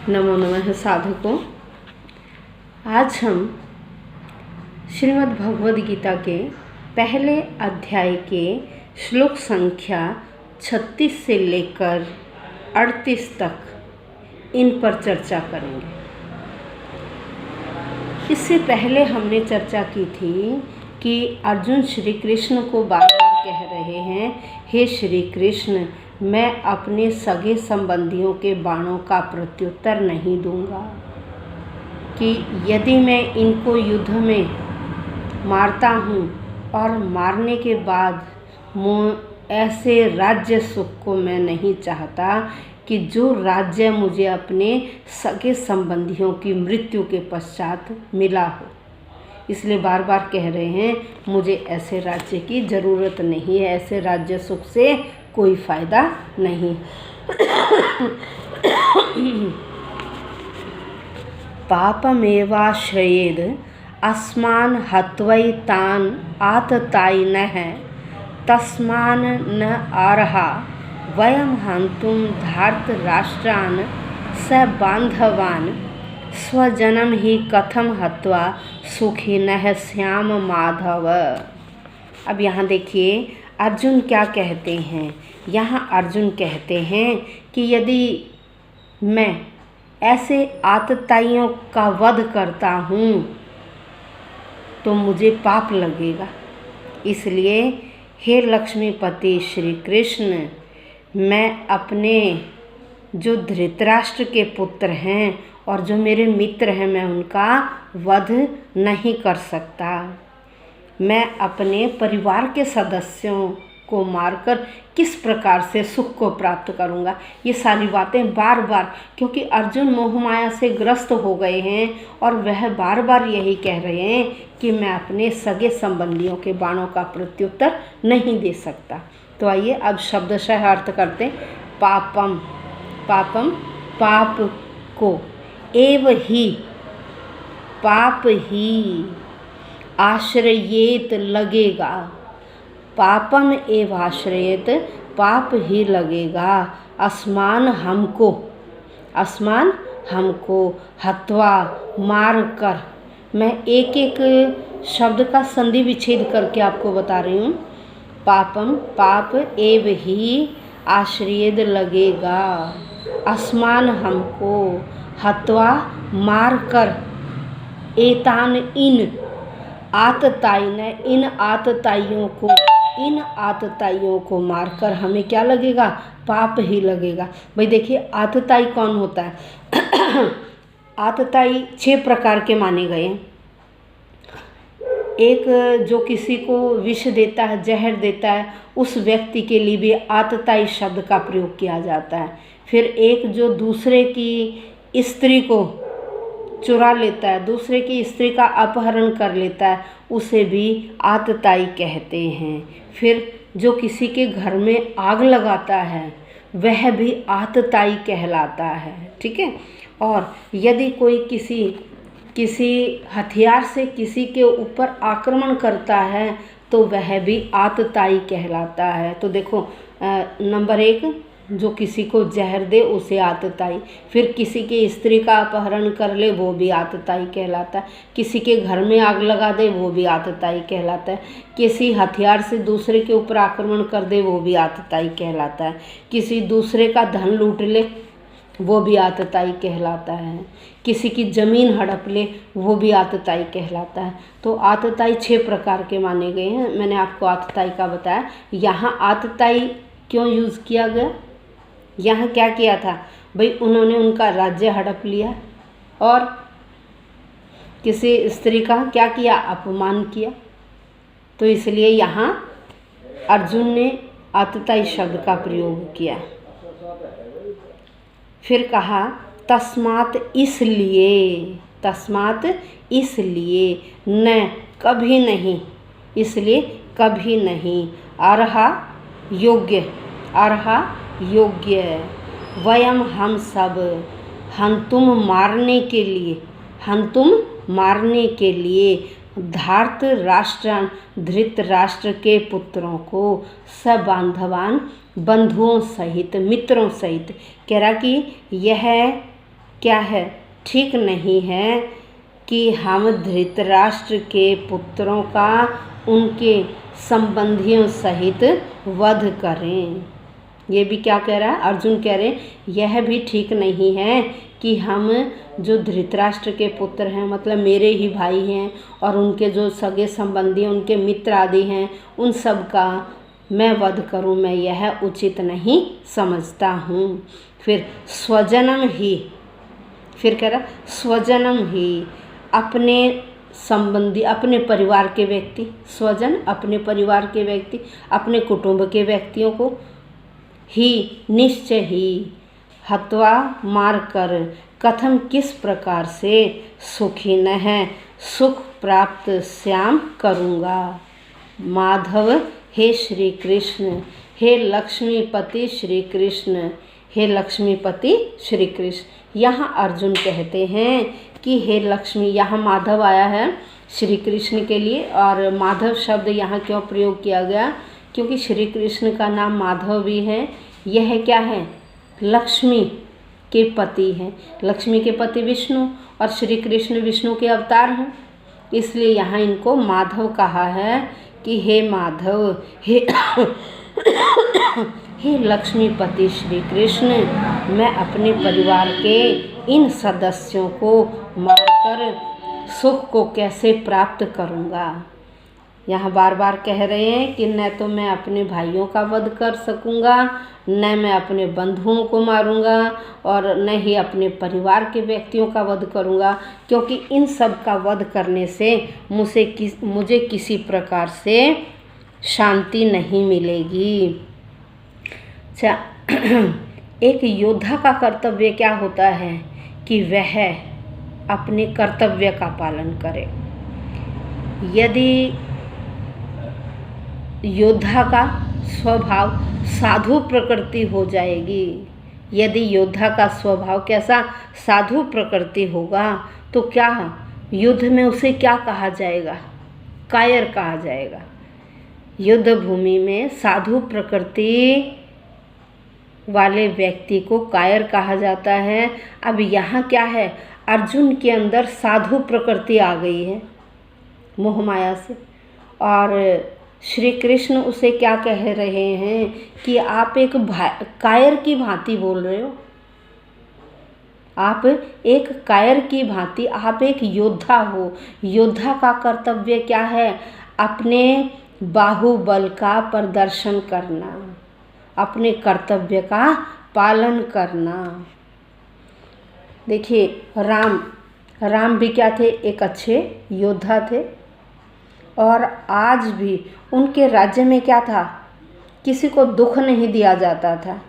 नमो नमः साधकों। आज हम श्रीमद् भगवद गीता के पहले अध्याय के श्लोक संख्या 36 से लेकर 38 तक इन पर चर्चा करेंगे। इससे पहले हमने चर्चा की थी कि अर्जुन श्री कृष्ण को बार बार कह रहे हैं, हे श्री कृष्ण, मैं अपने सगे संबंधियों के बाणों का प्रत्युत्तर नहीं दूंगा, कि यदि मैं इनको युद्ध में मारता हूँ और मारने के बाद ऐसे राज्य सुख को मैं नहीं चाहता कि जो राज्य मुझे अपने सगे संबंधियों की मृत्यु के पश्चात मिला हो। इसलिए बार बार कह रहे हैं, मुझे ऐसे राज्य की ज़रूरत नहीं है, ऐसे राज्य सुख से कोई फ़ायदा नहीं। पापमेवाश्रयेद अस्मान् हत्वैतान् आततायिनः तस्मान् न अर्हा वयं हन्तुं धार्तराष्ट्रान् सबान्धवान् स्वजनं हि कथं हत्वा सुखिनः स्याम माधव। अब यहाँ देखिए अर्जुन क्या कहते हैं। यहाँ अर्जुन कहते हैं कि यदि मैं ऐसे आतताइयों का वध करता हूँ तो मुझे पाप लगेगा। इसलिए हे लक्ष्मीपति श्री कृष्ण, मैं अपने जो धृतराष्ट्र के पुत्र हैं और जो मेरे मित्र हैं, मैं उनका वध नहीं कर सकता। मैं अपने परिवार के सदस्यों को मारकर किस प्रकार से सुख को प्राप्त करूंगा। ये सारी बातें बार बार, क्योंकि अर्जुन मोहमाया से ग्रस्त हो गए हैं और वह बार बार यही कह रहे हैं कि मैं अपने सगे संबंधियों के बाणों का प्रत्युत्तर नहीं दे सकता। तो आइए अब शब्दशः अर्थ करते हैं। पापम, पापम पाप को, एव ही पाप ही, आश्रयेत लगेगा, पापम एव आश्रयेत पाप ही लगेगा, अस्मान हमको, अस्मान हमको, हत्वा मार कर। मैं एक एक शब्द का संधि विच्छेद करके आपको बता रही हूँ। पापम पाप एव ही आश्रयेत लगेगा, अस्मान हमको, हत्वा मार कर, एतान इन आतताइन, इन आतताइयों को मारकर हमें क्या लगेगा? पाप ही लगेगा। भाई देखिए, आतताई कौन होता है? आतताई 6 प्रकार के माने गए हैं। एक जो किसी को विष देता है, जहर देता है, उस व्यक्ति के लिए भी आतताई शब्द का प्रयोग किया जाता है। फिर एक जो दूसरे की स्त्री को चुरा लेता है, दूसरे की स्त्री का अपहरण कर लेता है, उसे भी आतताई कहते हैं। फिर जो किसी के घर में आग लगाता है, वह भी आतताई कहलाता है। ठीक है। और यदि कोई किसी हथियार से किसी के ऊपर आक्रमण करता है तो वह भी आतताई कहलाता है। तो देखो, नंबर 1 जो किसी को जहर दे उसे आतताई, फिर किसी की स्त्री का अपहरण कर ले वो भी आतताई कहलाता है, किसी के घर में आग लगा दे वो भी आतताई कहलाता है, किसी हथियार से दूसरे के ऊपर आक्रमण कर दे वो भी आतताई कहलाता है, किसी दूसरे का धन लूट ले वो भी आतताई कहलाता है, किसी की ज़मीन हड़प ले वो भी आतताई कहलाता है। तो आतताई 6 प्रकार के माने गए हैं। मैंने आपको आतताई का बताया। यहाँ आतताई क्यों यूज़ किया गया? यहाँ क्या किया था भाई? उन्होंने उनका राज्य हड़प लिया और किसी स्त्री का क्या किया? अपमान किया। तो इसलिए यहाँ अर्जुन ने आतताई शब्द का प्रयोग किया। फिर कहा तस्मात, इसलिए, तस्मात इसलिए, न कभी नहीं, इसलिए कभी नहीं, अर्हा योग्य, अर्हा योग्य, वयम हम सब, हम तुम मारने के लिए, हम तुम मारने के लिए, धार्तराष्ट्र, धृतराष्ट्र के पुत्रों को, सबांधवान, बंधुओं सहित, मित्रों सहित। कह रहा कि यह क्या है, ठीक नहीं है कि हम धृतराष्ट्र के पुत्रों का उनके संबंधियों सहित वध करें। ये भी क्या कह रहा है, अर्जुन कह रहे यह भी ठीक नहीं है कि हम जो धृतराष्ट्र के पुत्र हैं, मतलब मेरे ही भाई हैं, और उनके जो सगे संबंधी उनके मित्र आदि हैं, उन सब का मैं वध करूं, मैं यह उचित नहीं समझता हूं। फिर स्वजनम ही, फिर कह रहा स्वजनम ही, अपने संबंधी, अपने परिवार के व्यक्ति, स्वजन अपने परिवार के व्यक्ति, अपने कुटुंब के व्यक्तियों को ही निश्चय ही हत्वा मार कर कथम किस प्रकार से सुखी न है सुख प्राप्त श्याम करूँगा। माधव हे श्री कृष्ण, हे लक्ष्मीपति श्री कृष्ण, हे लक्ष्मीपति श्री कृष्ण। यहाँ अर्जुन कहते हैं कि हे लक्ष्मी, यहाँ माधव आया है श्री कृष्ण के लिए, और माधव शब्द यहाँ क्यों प्रयोग किया गया, क्योंकि श्री कृष्ण का नाम माधव भी है। यह क्या है, लक्ष्मी के पति हैं, लक्ष्मी के पति विष्णु, और श्री कृष्ण विष्णु के अवतार हैं, इसलिए यहाँ इनको माधव कहा है कि हे माधव, हे हे लक्ष्मीपति श्री कृष्ण, मैं अपने परिवार के इन सदस्यों को मारकर सुख को कैसे प्राप्त करूँगा। यहाँ बार बार कह रहे हैं कि न तो मैं अपने भाइयों का वध कर सकूँगा, न मैं अपने बंधुओं को मारूँगा, और न ही अपने परिवार के व्यक्तियों का वध करूँगा, क्योंकि इन सब का वध करने से मुझे किसी प्रकार से शांति नहीं मिलेगी। अच्छा, एक योद्धा का कर्तव्य क्या होता है कि वह अपने कर्तव्य का पालन करे। यदि योद्धा का स्वभाव साधु प्रकृति हो जाएगी, यदि योद्धा का स्वभाव कैसा, साधु प्रकृति होगा, तो क्या युद्ध में उसे क्या कहा जाएगा, कायर कहा जाएगा। युद्ध भूमि में साधु प्रकृति वाले व्यक्ति को कायर कहा जाता है। अब यहाँ क्या है, अर्जुन के अंदर साधु प्रकृति आ गई है मोह माया से, और श्री कृष्ण उसे क्या कह रहे हैं कि आप एक कायर की भांति बोल रहे हो, आप एक कायर की भांति, आप एक योद्धा हो। योद्धा का कर्तव्य क्या है, अपने बाहुबल का प्रदर्शन करना, अपने कर्तव्य का पालन करना। देखिए राम भी क्या थे, एक अच्छे योद्धा थे, और आज भी उनके राज्य में क्या था, किसी को दुख नहीं दिया जाता था।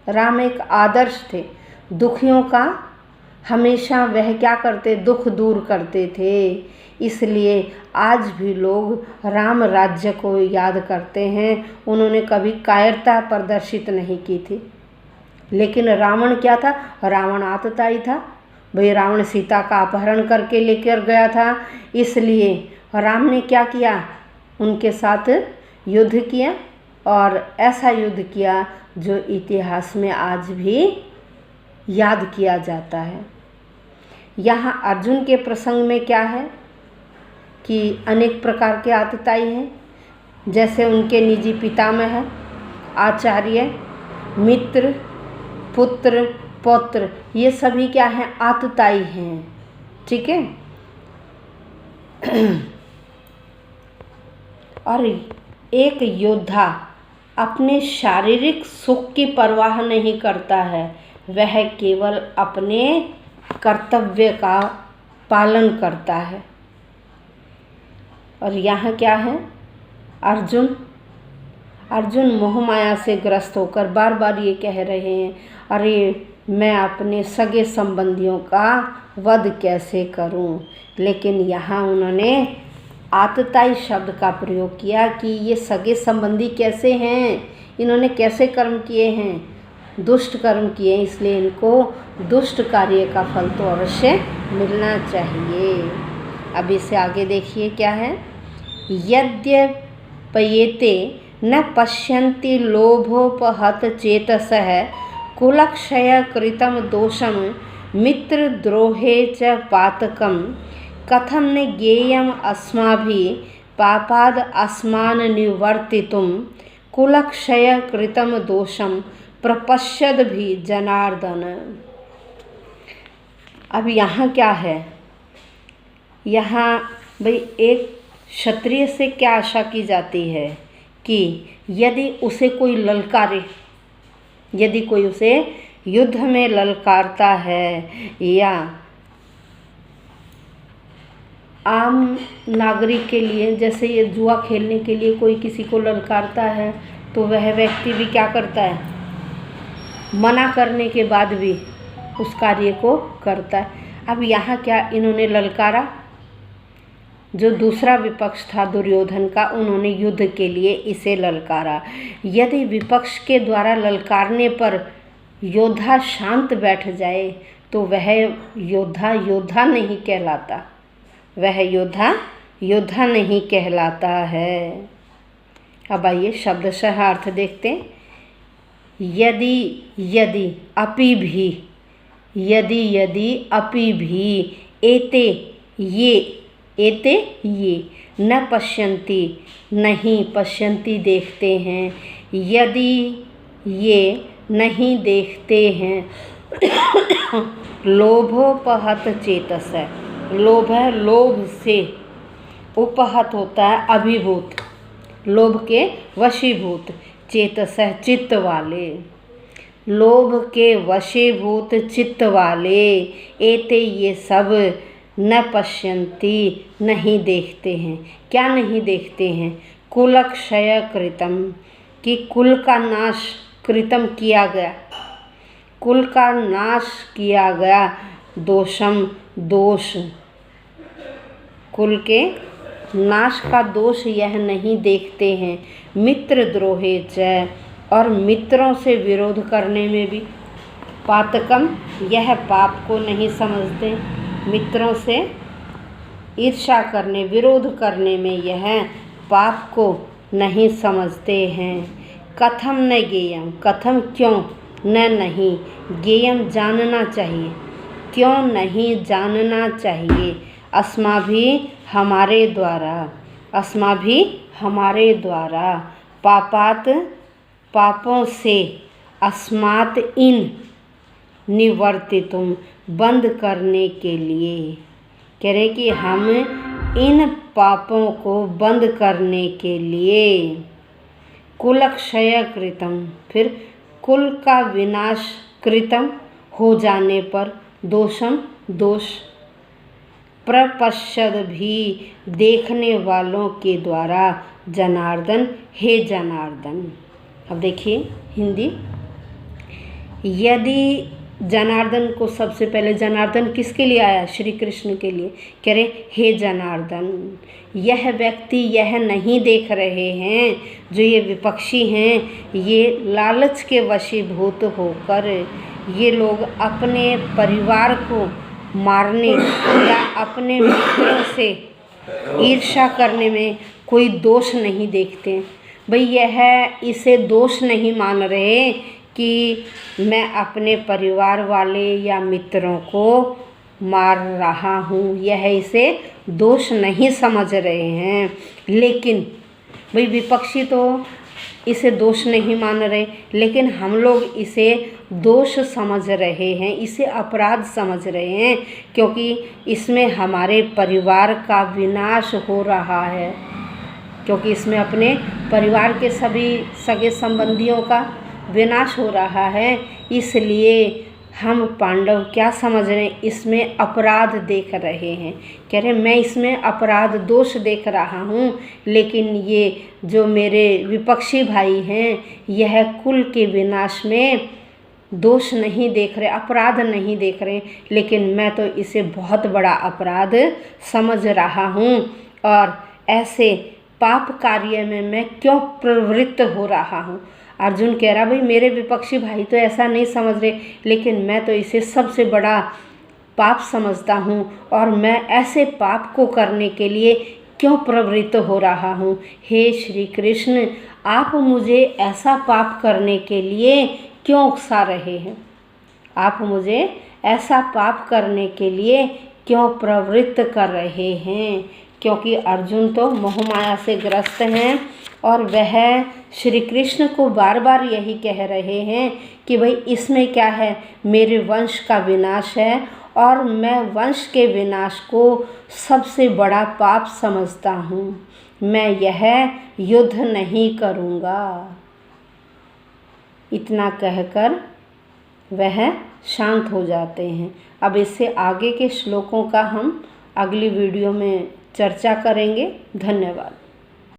राम एक आदर्श थे, दुखियों का हमेशा वह क्या करते, दुख दूर करते थे। इसलिए आज भी लोग राम राज्य को याद करते हैं। उन्होंने कभी कायरता प्रदर्शित नहीं की थी। लेकिन रावण क्या था, रावण आतताई था भाई, रावण सीता का अपहरण करके लेकर गया था। इसलिए राम ने क्या किया, उनके साथ युद्ध किया, और ऐसा युद्ध किया जो इतिहास में आज भी याद किया जाता है। यहाँ अर्जुन के प्रसंग में क्या है कि अनेक प्रकार के आतताई हैं, जैसे उनके निजी पितामह है, आचार्य, मित्र, पुत्र, पौत्र, ये सभी क्या हैं, आतताई हैं। ठीक है। और एक योद्धा अपने शारीरिक सुख की परवाह नहीं करता है, वह केवल अपने कर्तव्य का पालन करता है। और यहाँ क्या है, अर्जुन मोह माया से ग्रस्त होकर बार बार ये कह रहे हैं, अरे मैं अपने सगे संबंधियों का वध कैसे करूं। लेकिन यहाँ उन्होंने आतताई शब्द का प्रयोग किया कि ये सगे संबंधी कैसे हैं, इन्होंने कैसे कर्म किए हैं, दुष्ट कर्म किए, इसलिए इनको दुष्ट कार्य का फल तो अवश्य मिलना चाहिए। अब इससे आगे देखिए क्या है, यद्यपयेते न पश्यन्ति लोभोपहत चेतसः कुलक्षय कृतम दोषम मित्रद्रोहे च पातकं कथं न ज्ञेयम् अस्माभिः पापाद् अस्मान् निवर्तितुं कुलक्षयकृतं दोषं प्रपश्यद् भी जनार्दन। अब यहाँ क्या है, यहाँ भाई एक क्षत्रिय से क्या आशा की जाती है कि यदि उसे कोई ललकारे, यदि कोई उसे युद्ध में ललकारता है या आम नागरिक के लिए, जैसे ये जुआ खेलने के लिए कोई किसी को ललकारता है, तो वह व्यक्ति भी क्या करता है, मना करने के बाद भी उस कार्य को करता है। अब यहाँ क्या इन्होंने ललकारा, जो दूसरा विपक्ष था दुर्योधन का, उन्होंने युद्ध के लिए इसे ललकारा। यदि विपक्ष के द्वारा ललकारने पर योद्धा शांत बैठ जाए तो वह योद्धा योद्धा नहीं कहलाता, वह योद्धा योद्धा नहीं कहलाता है। अब आइए शब्दशः अर्थ देखते हैं। यदि यदि अपि भी, यदि यदि अपि भी, एते ये न पश्यन्ति नहीं पश्यन्ति देखते हैं, यदि ये नहीं देखते हैं। लोभोपहत चेतस है, लोभ है, लोभ से उपहत होता है अभिभूत, लोभ के वशीभूत, चेतस है चित्त वाले, लोभ के वशीभूत चित्त वाले, एते ये सब न पश्यन्ति नहीं देखते हैं। क्या नहीं देखते हैं? कुलक्षय कृतम, कि कुल का नाश कृतम किया गया, कुल का नाश किया गया, दोषम दोष, कुल के नाश का दोष यह नहीं देखते हैं। मित्रद्रोहे च, और मित्रों से विरोध करने में भी, पातकम यह पाप को नहीं समझते, मित्रों से ईर्ष्या करने विरोध करने में यह पाप को नहीं समझते हैं। कथम न ज्ञेयम, कथम क्यों, न नहीं, ज्ञेयम जानना चाहिए, क्यों नहीं जानना चाहिए, अस्माभिः हमारे द्वारा, अस्माभिः हमारे द्वारा, पापात पापों से, अस्मात् इन, निवर्तितुम बंद करने के लिए, कह रहे कि हम इन पापों को बंद करने के लिए, कुलक्षय कृतम, फिर कुल का विनाश कृतम हो जाने पर, दोषम दोष, प्रपश्यद भी देखने वालों के द्वारा, जनार्दन हे जनार्दन। अब देखिए हिंदी, यदि जनार्दन को सबसे पहले, जनार्दन किसके लिए आया? श्री कृष्ण के लिए, कह रहे हे जनार्दन, यह व्यक्ति यह नहीं देख रहे हैं, जो ये विपक्षी हैं, ये लालच के वशीभूत होकर ये लोग अपने परिवार को मारने या अपने मित्रों से ईर्ष्या करने में कोई दोष नहीं देखते। भाई यह इसे दोष नहीं मान रहे कि मैं अपने परिवार वाले या मित्रों को मार रहा हूँ, यह इसे दोष नहीं समझ रहे हैं। लेकिन भाई विपक्षी तो इसे दोष नहीं मान रहे, लेकिन हम लोग इसे दोष समझ रहे हैं, इसे अपराध समझ रहे हैं, क्योंकि इसमें हमारे परिवार का विनाश हो रहा है, क्योंकि इसमें अपने परिवार के सभी सगे संबंधियों का विनाश हो रहा है। इसलिए हम पांडव क्या समझ रहे हैं? इसमें अपराध देख रहे हैं, कह रहे मैं इसमें अपराध दोष देख रहा हूँ, लेकिन ये जो मेरे विपक्षी भाई हैं यह कुल के विनाश में दोष नहीं देख रहे, अपराध नहीं देख रहे, लेकिन मैं तो इसे बहुत बड़ा अपराध समझ रहा हूँ, और ऐसे पाप कार्य में मैं क्यों प्रवृत्त हो रहा हूँ। अर्जुन कह रहा भाई मेरे विपक्षी भाई तो ऐसा नहीं समझ रहे, लेकिन मैं तो इसे सबसे बड़ा पाप समझता हूँ, और मैं ऐसे पाप को करने के लिए क्यों प्रवृत्त हो रहा हूँ। हे श्री कृष्ण, आप मुझे ऐसा पाप करने के लिए क्यों उकसा रहे हैं? आप मुझे ऐसा पाप करने के लिए क्यों प्रवृत्त कर रहे हैं? क्योंकि अर्जुन तो मोहमाया से ग्रस्त हैं और वह श्री कृष्ण को बार बार यही कह रहे हैं कि भाई इसमें क्या है, मेरे वंश का विनाश है और मैं वंश के विनाश को सबसे बड़ा पाप समझता हूँ, मैं यह युद्ध नहीं करूँगा। इतना कहकर वह शांत हो जाते हैं। अब इससे आगे के श्लोकों का हम अगली वीडियो में चर्चा करेंगे। धन्यवाद।